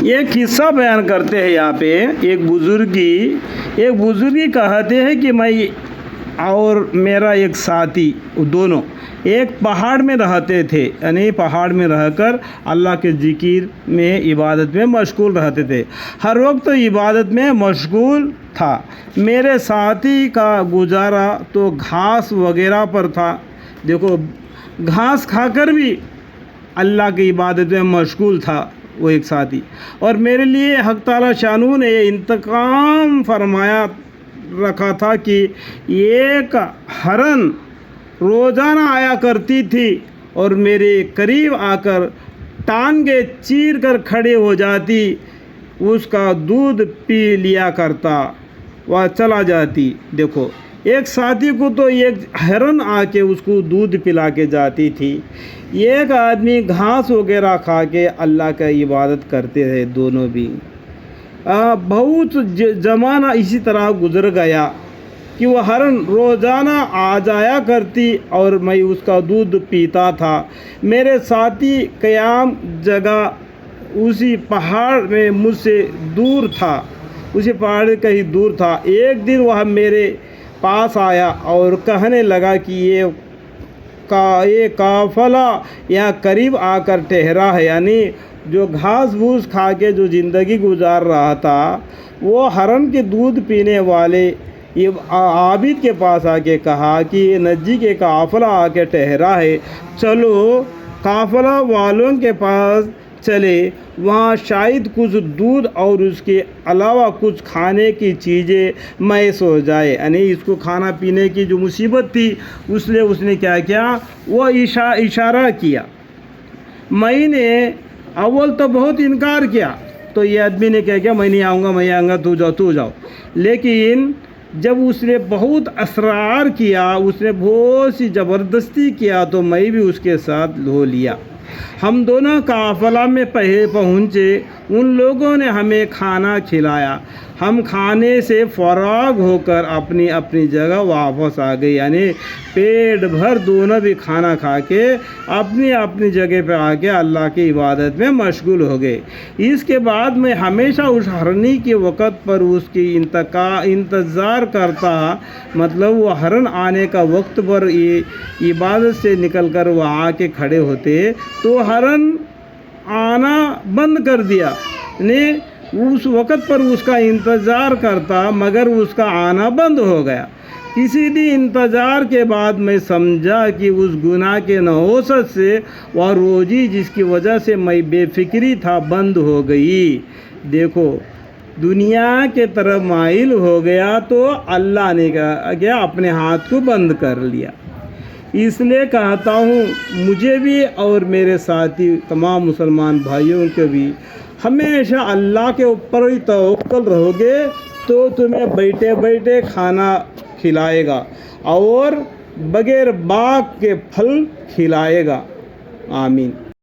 ایک قصہ بیان کرتے ہیں یہاں پہ. ایک بزرگی کہتے ہیں کہ میں اور میرا ایک ساتھی دونوں ایک پہاڑ میں رہتے تھے. یعنی پہاڑ میں رہ کر اللہ کے ذکر میں عبادت میں مشغول رہتے تھے. ہر وقت عبادت میں مشغول تھا. میرے ساتھی کا گزارا تو گھاس وغیرہ پر تھا. دیکھو گھاس کھا کر بھی اللہ کی عبادت میں مشغول تھا وہ ایک ساتھی. اور میرے لیے حق تعالیٰ شانہ نے انتقام فرمایا رکھا تھا کہ ایک ہرن روزانہ آیا کرتی تھی اور میرے قریب آ کر ٹانگیں چیر کر کھڑے ہو جاتی. اس کا دودھ پی لیا کرتا وہ چلا جاتی. دیکھو ایک ساتھی کو تو ایک ہرن آ کے اس کو دودھ پلا کے جاتی تھی. ایک آدمی گھاس وغیرہ کھا کے اللہ کا عبادت کرتے رہے دونوں بھی. بہت زمانہ اسی طرح گزر گیا کہ وہ ہرن روزانہ آ جایا کرتی اور میں اس کا دودھ پیتا تھا. میرے ساتھی قیام جگہ اسی پہاڑ میں مجھ سے دور تھا. اسی پہاڑ کہیں دور تھا. ایک دن وہ میرے پاس آیا اور کہنے لگا کہ یہ قافلہ یہاں قریب آ کر ٹھہرا ہے. یعنی جو گھاس بھوس کھا کے جو زندگی گزار رہا تھا وہ ہرن کے دودھ پینے والے عابد کے پاس آ کے کہا کہ یہ نجی کے قافلہ آ کے ٹھہرا ہے, چلو قافلہ والوں کے پاس چلے, وہاں شاید کچھ دودھ اور اس کے علاوہ کچھ کھانے کی چیزیں میسر ہو جائے. یعنی اس کو کھانا پینے کی جو مصیبت تھی اس لیے اس نے کیا کیا, وہ اشارہ کیا. میں نے اول تو بہت انکار کیا. تو یہ آدمی نے کیا کیا, میں نہیں آؤں گا, میں آؤں گا, تو جاؤ. لیکن جب اس نے بہت اصرار کیا, اس نے بہت سی زبردستی کیا, تو میں بھی اس کے ساتھ ہو لیا. ہم دونوں قافلہ میں پہنچے. ان لوگوں نے ہمیں کھانا کھلایا. ہم کھانے سے فارغ ہو کر اپنی اپنی جگہ واپس آ گئے. یعنی پیٹ بھر دونوں بھی کھانا کھا کے اپنی اپنی جگہ پہ آ کے اللہ کی عبادت میں مشغول ہو گئے. اس کے بعد میں ہمیشہ اس ہرنی کے وقت پر اس کی انتظار کرتا. مطلب وہ ہرن آنے کا وقت پر عبادت سے نکل کر وہ آ کے کھڑے ہوتے تو ہرن آنا بند کر دیا. یعنی اس وقت پر اس کا انتظار کرتا مگر اس کا آنا بند ہو گیا. کسی بھی انتظار کے بعد میں سمجھا کہ اس گناہ کے نحوست سے وہ روزی جس کی وجہ سے میں بے فکری تھا بند ہو گئی. دیکھو دنیا کے طرف مائل ہو گیا تو اللہ نے کیا اپنے ہاتھ کو بند کر لیا. اس لیے کہتا ہوں مجھے بھی اور میرے ساتھی تمام مسلمان بھائیوں کو بھی ہمیشہ اللہ کے اوپر ہی توکل رہو گے تو تمہیں بیٹھے بیٹھے کھانا کھلائے گا اور بغیر باغ کے پھل کھلائے گا. آمین.